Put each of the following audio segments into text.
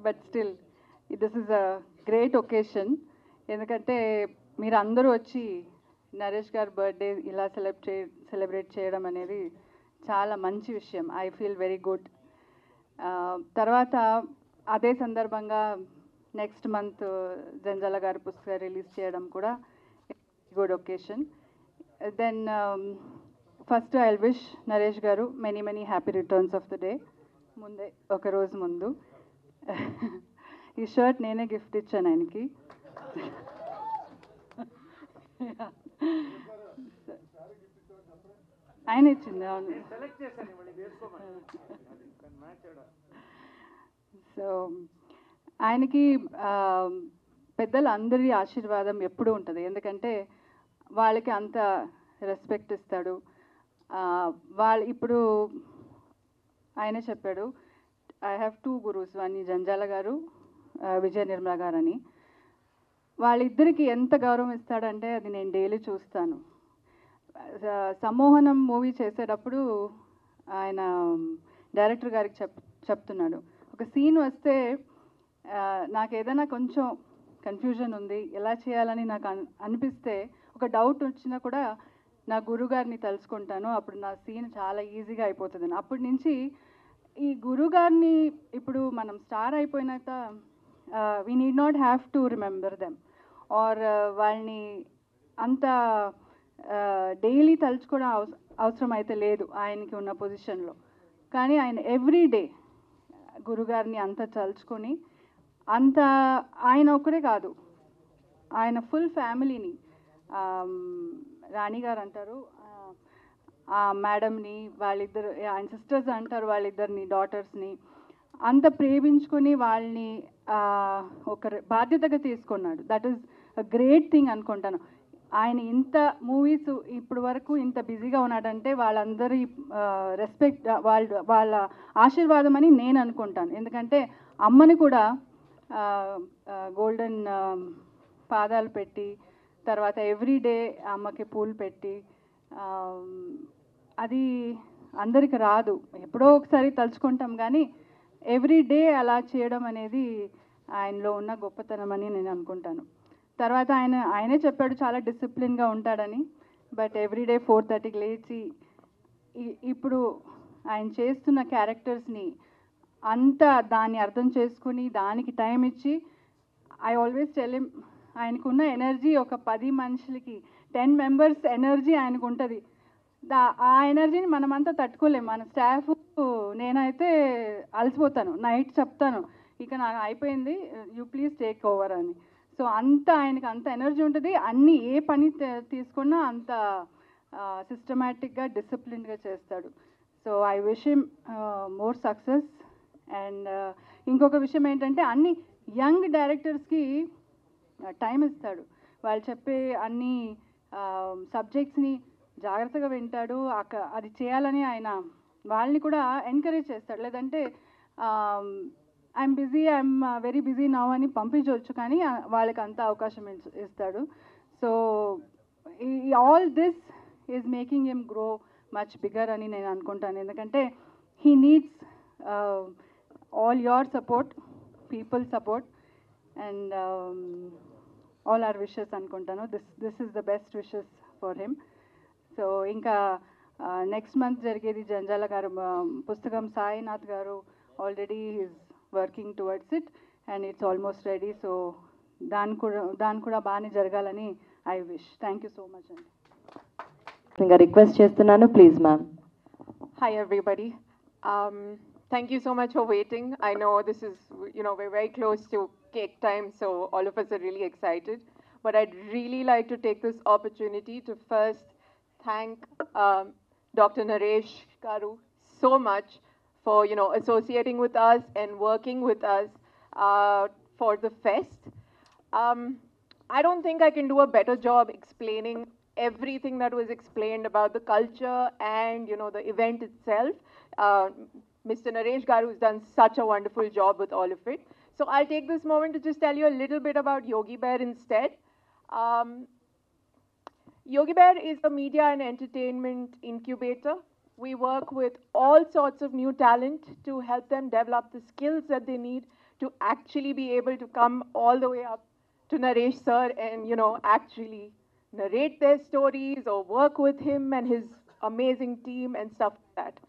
But still this is a great occasion. ఎందుకంటే మీరు అందరూ వచ్చి నరేష్ గారి బర్త్డే ఇలా సెలబ్రేట్ చేయడం అనేది చాలా మంచి విషయం. I feel very good. తర్వాత అదే సందర్భంగా నెక్స్ట్ మంత్ జంజాల గారి పుస్తకం రిలీజ్ చేయడం కూడా good occasion. Then first I wish Naresh garu many happy returns of the day. ముందే ఒక రోజు ముందు ఈ షర్ట్ నేనే గిఫ్ట్ ఇచ్చాను ఆయనకి. ఆయన ఇచ్చింది, అవును. సో ఆయనకి పెద్దలు అందరి ఆశీర్వాదం ఎప్పుడూ ఉంటుంది. ఎందుకంటే వాళ్ళకి అంత రెస్పెక్ట్ ఇస్తాడు. వాళ్ళు ఇప్పుడు ఆయనే చెప్పాడు, I have 2 gurus, one Janjala గారు, విజయ నిర్మల గారు అని. వాళ్ళిద్దరికి ఎంత గౌరవం ఇస్తాడంటే అది నేను డైలీ చూస్తాను. సమ్మోహనం మూవీ చేసేటప్పుడు ఆయన డైరెక్టర్ గారికి చెప్తున్నాడు, ఒక సీన్ వస్తే నాకు ఏదైనా కొంచెం కన్ఫ్యూజన్ ఉంది, ఎలా చేయాలని నాకు అనిపిస్తే, ఒక డౌట్ వచ్చినా కూడా నా గురుగారిని తలుచుకుంటాను, అప్పుడు నా సీన్ చాలా ఈజీగా అయిపోతుంది. అప్పటి నుంచి ఈ గురుగారిని ఇప్పుడు మనం స్టార్ అయిపోయినాక we need not have to remember them or వాళ్ళని అంత డైలీ తలుచుకోవడం అవసరం అయితే లేదు ఆయనకి ఉన్న పొజిషన్లో. కానీ ఆయన ఎవ్రీడే గురుగారిని అంత తలుచుకొని, అంత ఆయన ఒక్కరే కాదు, ఆయన ఫుల్ ఫ్యామిలీని, రాణి గారు అంటారు ఆ మేడంని, వాళ్ళిద్దరు ఆయన సిస్టర్స్ అంటారు, వాళ్ళిద్దరిని డాటర్స్ని అంత ప్రేమించుకొని వాళ్ళని ఒక బాధ్యతగా తీసుకున్నాడు. That is a great thing అనుకుంటాను. ఆయన ఇంత మూవీస్ ఇప్పుడు వరకు ఇంత బిజీగా ఉన్నాడంటే వాళ్ళందరి రెస్పెక్ట్, వాళ్ళ ఆశీర్వాదం అని నేను అనుకుంటాను. ఎందుకంటే అమ్మని కూడా గోల్డెన్ పాదాలు పెట్టి, తర్వాత ఎవ్రీడే అమ్మకి పూలు పెట్టి, అది అందరికి రాదు, ఎప్పుడో ఒకసారి తలుచుకుంటాం, కానీ ఎవ్రీడే అలా చేయడం అనేది ఆయనలో ఉన్న గొప్పతనం అని నేను అనుకుంటాను. తర్వాత ఆయనే చెప్పాడు చాలా డిసిప్లిన్గా ఉంటాడని. బట్ ఎవ్రీడే 4:30కి లేచి ఇప్పుడు ఆయన చేస్తున్న క్యారెక్టర్స్ని అంతా దాన్ని అర్థం చేసుకుని దానికి టైం ఇచ్చి, ఐ ఆల్వేస్ టెల్ హిమ్, ఆయనకున్న ఎనర్జీ ఒక 10 మనుషులకి 10 మెంబర్స్ ఎనర్జీ ఆయనకు ఉంటుంది. ఆ ఎనర్జీని మనమంతా తట్టుకోలేము. మన స్టాఫ్, నేనైతే అలసిపోతాను, నైట్ చెప్తాను ఇక నాకు అయిపోయింది, యూ ప్లీజ్ టేక్ ఓవర్ అని. సో అంత ఆయనకి అంత ఎనర్జీ ఉంటుంది. అన్నీ ఏ పని తీసుకున్నా అంత సిస్టమేటిక్గా డిసిప్లిన్గా చేస్తాడు. So I wish him more success. And ఇంకొక విషయం ఏంటంటే అన్ని యంగ్ డైరెక్టర్స్కి టైం ఇస్తాడు. వాళ్ళు చెప్పే అన్ని సబ్జెక్ట్స్ని జాగ్రత్తగా వింటాడు. అది చేయాలని ఆయన వాళ్ళని కూడా ఎంకరేజ్ చేస్తాడు. లేదంటే I'm busy, I'm very busy now అని పంపించవచ్చు, కానీ వాళ్ళకి అంత అవకాశం ఇస్తాడు. So all this is making him grow much bigger అని నేను అనుకుంటాను. ఎందుకంటే he needs all your support, people support, and all our wishes అనుకుంటాను. This is the best wishes for him. So ఇంకా నెక్స్ట్ మంత్ జరిగేది జంజాల గారు పుస్తకం, Sainath garu already is working towards it and it's almost ready. So దాని కూడా బాగానే జరగాలని I wish. Thank you so much అండి. ఇంకా రిక్వెస్ట్ చేస్తున్నాను, please ma'am. Hi everybody. Thank you so much for waiting. I know this is, we're very close to cake time, so all of us are really excited. But I'd really like to take this opportunity to first thank Dr. Naresh Garu so much for, associating with us and working with us for the fest. I don't think I can do a better job explaining everything that was explained about the culture and, the event itself. Mr. Naresh Garu has done such a wonderful job with all of it. So I'll take this moment to just tell you a little bit about Yogi Bear instead. Yogi Bear is a media and entertainment incubator. We work with all sorts of new talent to help them develop the skills that they need to actually be able to come all the way up to Naresh sir and, actually narrate their stories or work with him and his amazing team and stuff like that.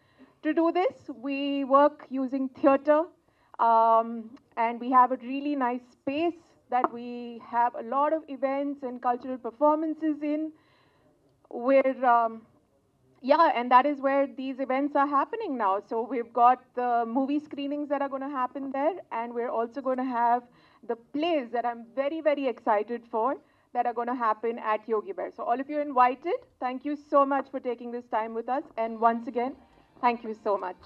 To do this, we work using theater, and we have a really nice space that we have a lot of events and cultural performances in, where, and that is where these events are happening now. So we've got the movie screenings that are going to happen there, and we're also going to have the plays that I'm very, very excited for that are going to happen at Yogi Bear. So all of you invited. Thank you so much for taking this time with us. And once again, thank you so much.